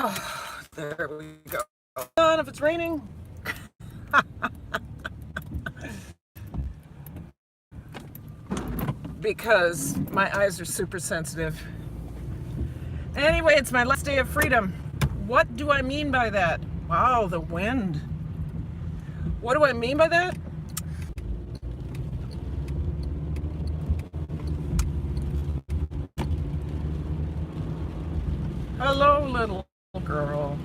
Oh, there we go. If it's raining. Because my eyes are super sensitive. Anyway, it's my last day of freedom. What do I mean by that? Wow, the wind. What do I mean by that? Hello, little girl.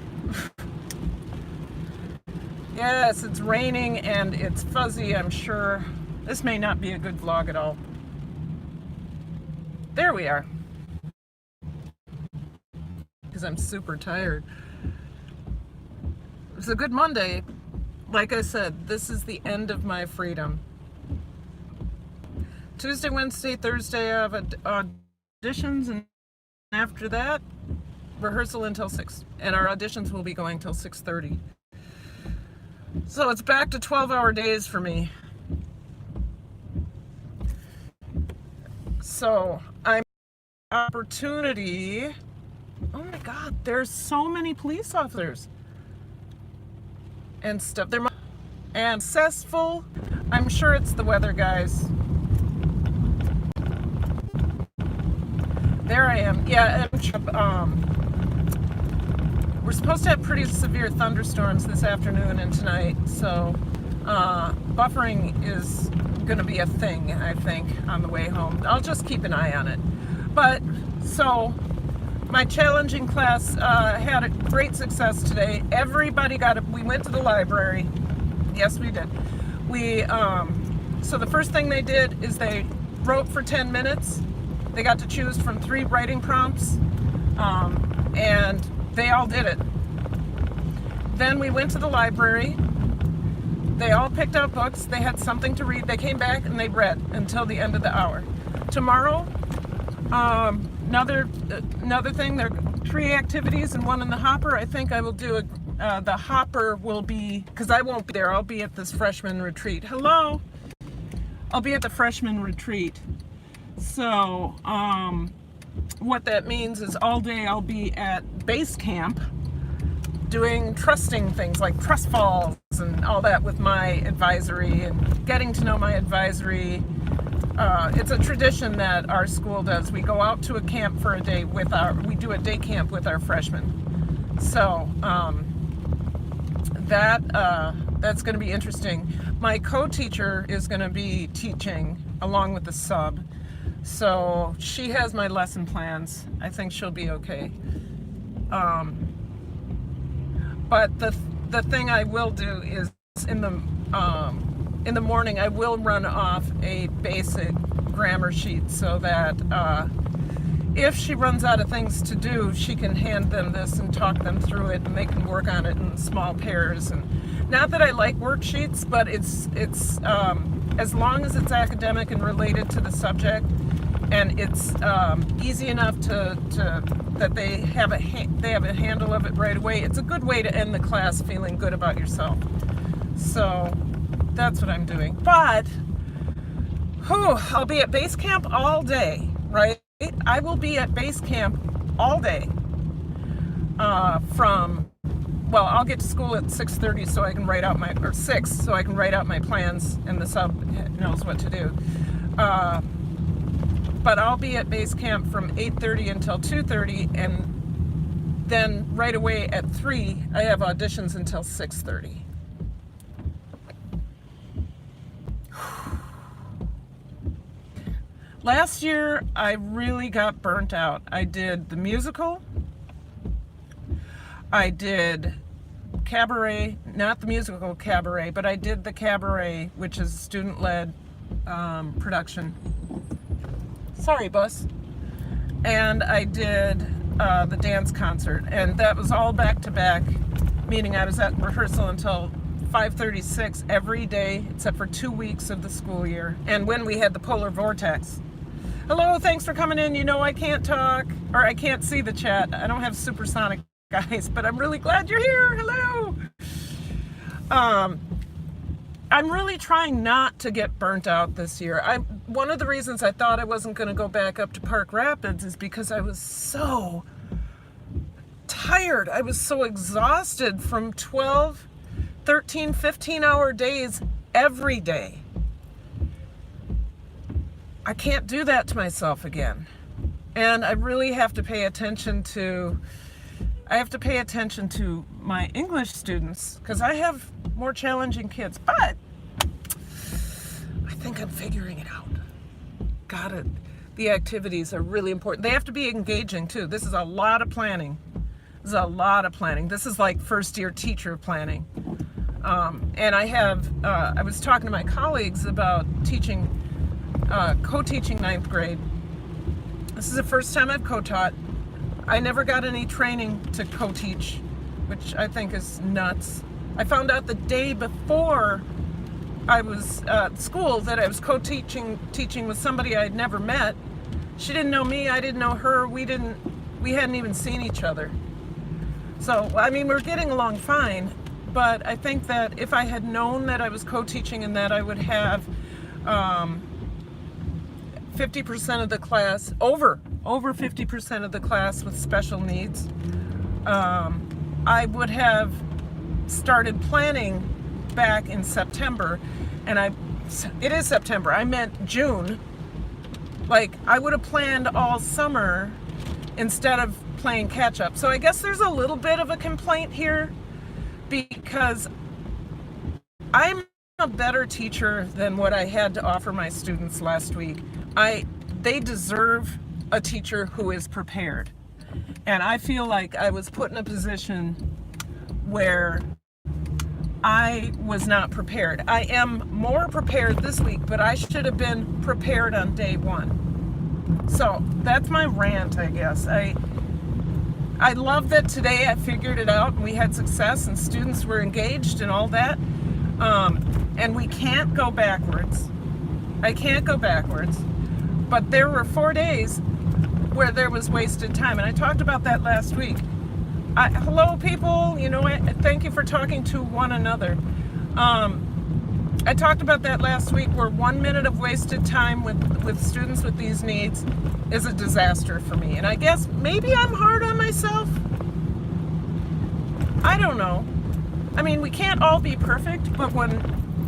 Yes, it's raining and it's fuzzy, I'm sure. This may not be a good vlog at all. There we are. Because I'm super tired. It's a good Monday. Like I said, this is the end of my freedom. Tuesday, Wednesday, Thursday, I have auditions, and after that, rehearsal until 6. And our auditions will be going till 6:30. So it's back to 12-hour days for me. So I'm opportunity. Oh my God, there's so many police officers and stuff. They're and successful. I'm sure it's the weather, guys. There I am. Yeah, we're supposed to have pretty severe thunderstorms this afternoon and tonight, so buffering is going to be a thing, I think, on the way home. I'll just keep an eye on it. But, so, my challenging class had a great success today. Everybody got it. We went to the library. Yes, we did. So the first thing they did is they wrote for 10 minutes. They got to choose from 3 writing prompts, and they all did it. Then we went to the library. They all picked out books. They had something to read. They came back and they read until the end of the hour. Tomorrow, another thing. There are 3 activities and 1 in the hopper. I think I will do the hopper will be, because I won't be there. I'll be at this freshman retreat. Hello. I'll be at the freshman retreat. So, what that means is all day I'll be at base camp doing trusting things like trust falls and all that with my advisory and getting to know my advisory. It's a tradition that our school does. We go out to a camp for a day we do a day camp with our freshmen. So, that's going to be interesting. My co-teacher is going to be teaching along with the sub. So she has my lesson plans. I think she'll be okay. But the thing I will do is in the morning I will run off a basic grammar sheet so that if she runs out of things to do, she can hand them this and talk them through it, and they can work on it in small pairs. And not that I like worksheets, but it's as long as it's academic and related to the subject, and it's easy enough that they have a handle of it right away. It's a good way to end the class feeling good about yourself. So that's what I'm doing. But I'll be at base camp all day, right? I will be at base camp all day. I'll get to school at 6:30 so I can write out or 6 so I can write out my plans, and the sub knows what to do. But I'll be at base camp from 8:30 until 2:30, and then right away at 3 I have auditions until 6:30. Last year I really got burnt out. I did the musical. I did cabaret, not the musical cabaret, but I did the cabaret, which is a student-led production. Sorry, bus. And I did the dance concert, and that was all back-to-back, meaning I was at rehearsal until 5:36 every day, except for 2 weeks of the school year, and when we had the polar vortex. Hello, thanks for coming in. You know I can't talk, or I can't see the chat. I don't have supersonic, guys, but I'm really glad you're here. Hello. I'm really trying not to get burnt out this year. One of the reasons I thought I wasn't going to go back up to Park Rapids is because I was so tired. I was so exhausted from 12, 13, 15-hour days every day. I can't do that to myself again. And I really have to pay attention to my English students, because I have more challenging kids, but I think I'm figuring it out. Got it. The activities are really important. They have to be engaging too. This is a lot of planning. This is like first year teacher planning. And I was talking to my colleagues about teaching, co-teaching ninth grade. This is the first time I've co-taught. I never got any training to co-teach, which I think is nuts. I found out the day before I was at school that I was teaching with somebody I had never met. She didn't know me, I didn't know her, we hadn't even seen each other. So, I mean, we're getting along fine, but I think that if I had known that I was co-teaching and that I would have 50% of the class, over 50% of the class with special needs, I would have started planning back in September. And it is September, I meant June. Like, I would have planned all summer instead of playing catch up. So I guess there's a little bit of a complaint here, because I'm a better teacher than what I had to offer my students last week. They deserve a teacher who is prepared. And I feel like I was put in a position where I was not prepared. I am more prepared this week, but I should have been prepared on day one. So that's my rant, I guess. I love that today I figured it out and we had success and students were engaged and all that. And we can't go backwards. I can't go backwards. But there were 4 days where there was wasted time. And I talked about that last week. Hello, people. You know, thank you for talking to one another. I talked about that last week, where 1 minute of wasted time with students with these needs is a disaster for me. And I guess maybe I'm hard on myself. I don't know. I mean, we can't all be perfect, but when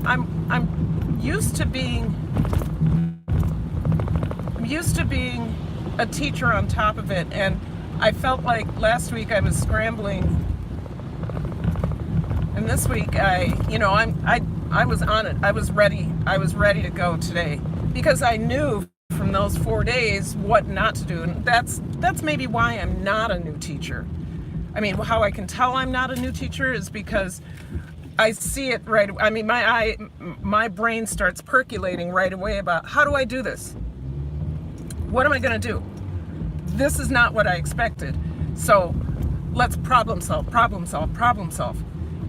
I'm used to being a teacher on top of it, and I felt like last week I was scrambling, and this week I was on it. I was ready to go today, because I knew from those 4 days what not to do, and that's maybe why I'm not a new teacher. I mean, how I can tell I'm not a new teacher is because I see it right. I mean, my brain starts percolating right away about, how do I do this? What am I going to do? This is not what I expected. So let's problem solve.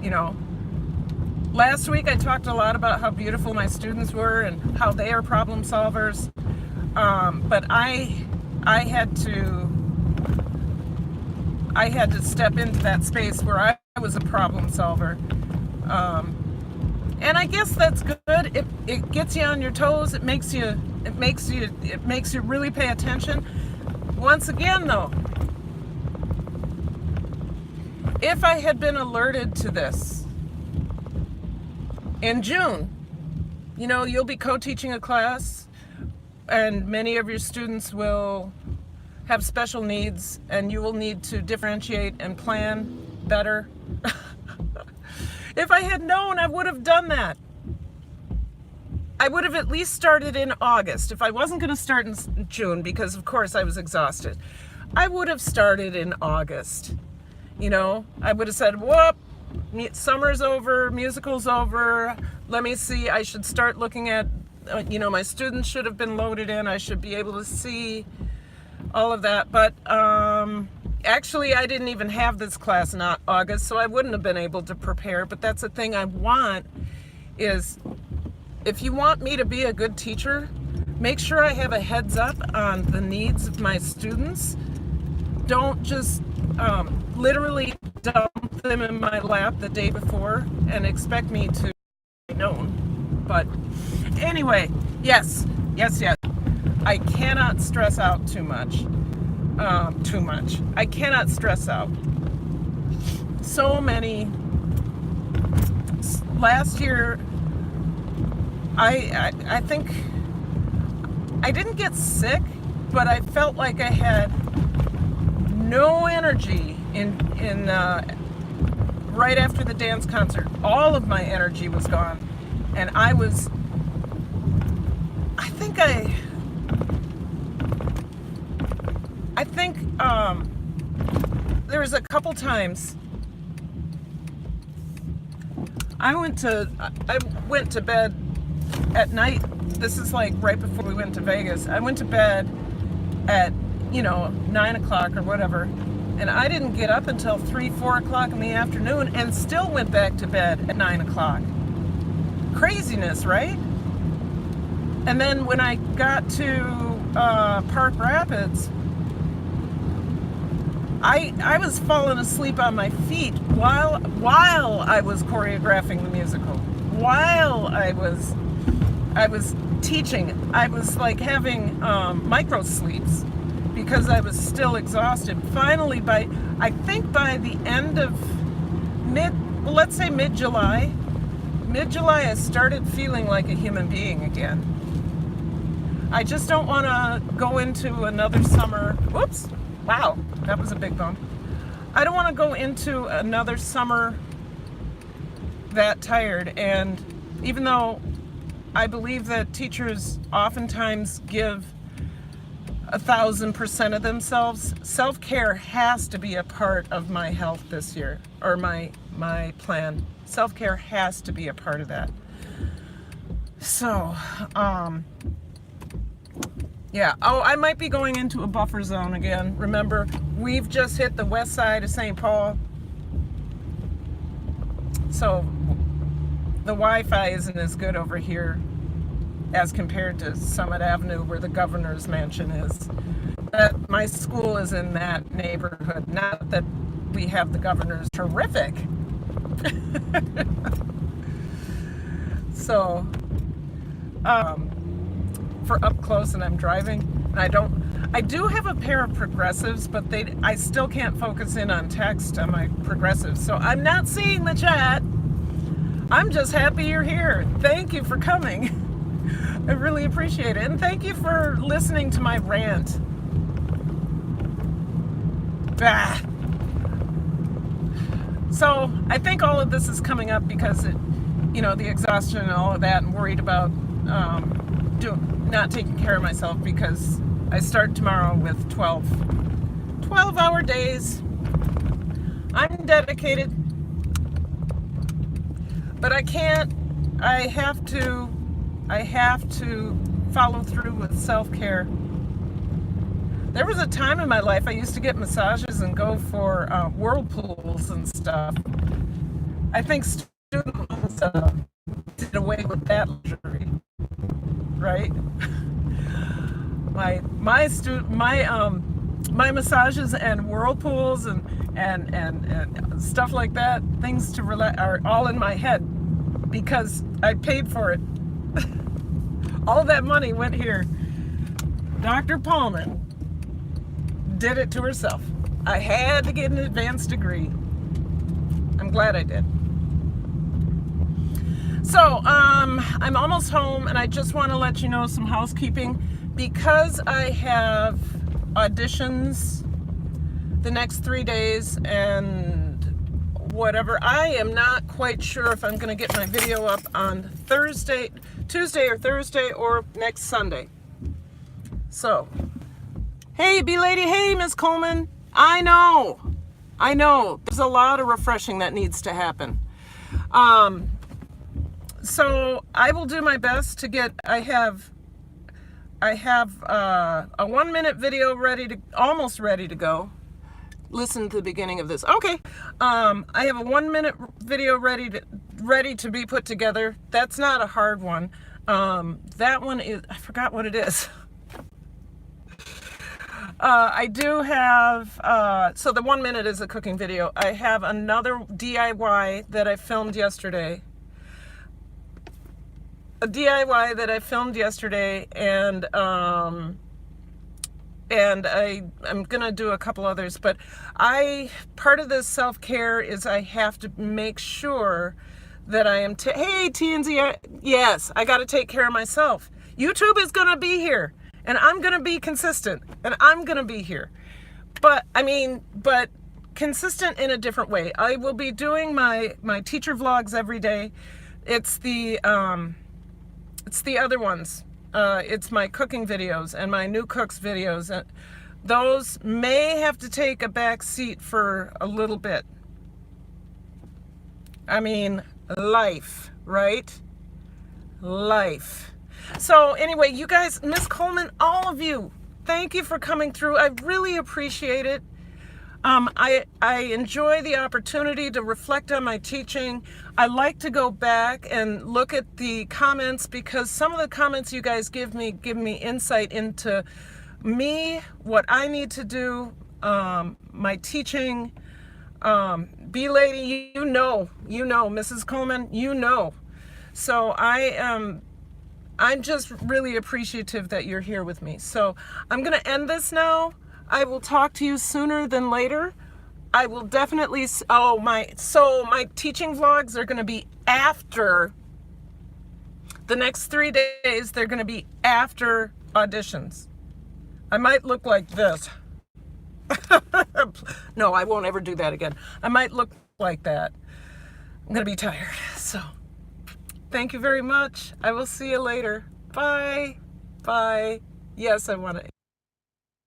You know, last week I talked a lot about how beautiful my students were and how they are problem solvers. But I had to step into that space where I was a problem solver. And I guess that's good. It gets you on your toes. It makes you really pay attention. Once again, though, if I had been alerted to this in June, you know, you'll be co-teaching a class and many of your students will have special needs and you will need to differentiate and plan better. If I had known, I would have done that. I would have at least started in August. If I wasn't going to start in June, because of course I was exhausted, I would have started in August. You know, I would have said, whoop, summer's over, musical's over. Let me see, I should start looking at, you know, my students should have been loaded in. I should be able to see all of that. But actually, I didn't even have this class in August, so I wouldn't have been able to prepare. But that's the thing I want is, if you want me to be a good teacher, make sure I have a heads up on the needs of my students. Don't just literally dump them in my lap the day before and expect me to be known. But anyway, yes. I cannot stress out too much. I cannot stress out. so many. Last year, I think I didn't get sick, but I felt like I had no energy in right after the dance concert. All of my energy was gone, and I think there was a couple times I went to bed at night. This is like right before we went to Vegas. I went to bed at 9 o'clock or whatever, and I didn't get up until 3-4 o'clock in the afternoon, and still went back to bed at 9 o'clock. Craziness, right? And then when I got to Park Rapids, I was falling asleep on my feet while I was choreographing the musical, while I was teaching. I was like having micro sleeps because I was still exhausted. Finally, I think by the end of let's say mid-July, I started feeling like a human being again. I just don't want to go into another summer. Whoops. Wow, that was a big bump. I don't want to go into another summer that tired. And even though I believe that teachers oftentimes give 1,000% of themselves, self-care has to be a part of my health this year, or my plan. Self-care has to be a part of that. So, yeah. Oh, I might be going into a buffer zone again. Remember, we've just hit the west side of St. Paul. So the Wi-Fi isn't as good over here as compared to Summit Avenue, where the governor's mansion is. But my school is in that neighborhood. Not that we have the governor's terrific. So, for up close, and I'm driving, and I do have a pair of progressives, but I still can't focus in on text on my progressives. So I'm not seeing the chat. I'm just happy you're here. Thank you for coming. I really appreciate it. And thank you for listening to my rant. Bah. So I think all of this is coming up because the exhaustion and all of that, and worried about not taking care of myself, because I start tomorrow with 12-hour days. I'm dedicated, but I have to follow through with self-care. There was a time in my life I used to get massages and go for whirlpools and stuff. I think student loans did away with that luxury, right? My massages and whirlpools and stuff like that, things to relax, are all in my head because I paid for it. All that money went here. Dr. Palmer did it to herself. I had to get an advanced degree. I'm glad I did. So, I'm almost home, and I just want to let you know some housekeeping. Because I have auditions the next 3 days and whatever, I am not quite sure if I'm going to get my video up on Tuesday or Thursday, or next Sunday. So, hey, B-Lady, hey, Miss Coleman. I know. There's a lot of refreshing that needs to happen. So I will do my best to get, I have a 1-minute video almost ready to go. Listen to the beginning of this. Okay. I have a 1-minute video ready to be put together. That's not a hard one. That one is, I forgot what it is. I do have, so the 1 minute is a cooking video. I have another DIY that I filmed yesterday. And and I'm gonna do a couple others, but part of this self-care is I have to make sure that I am, hey TNZ, yes, I gotta take care of myself. YouTube is gonna be here, and I'm gonna be consistent, and I'm gonna be here. But consistent in a different way. I will be doing my teacher vlogs every day. It's the other ones. It's my cooking videos and my new cooks videos. And those may have to take a back seat for a little bit. I mean, life, right? Life. So anyway, you guys, Miss Coleman, all of you, thank you for coming through. I really appreciate it. I enjoy the opportunity to reflect on my teaching. I like to go back and look at the comments, because some of the comments you guys give me insight into me, what I need to do, my teaching. B lady, you know, Mrs. Coleman, you know. So I'm just really appreciative that you're here with me. So I'm going to end this now. I will talk to you sooner than later. I will definitely, my teaching vlogs are going to be after the next 3 days. They're going to be after auditions. I might look like this. No, I won't ever do that again. I might look like that. I'm going to be tired. So thank you very much. I will see you later. Bye. Bye. Yes, I want to.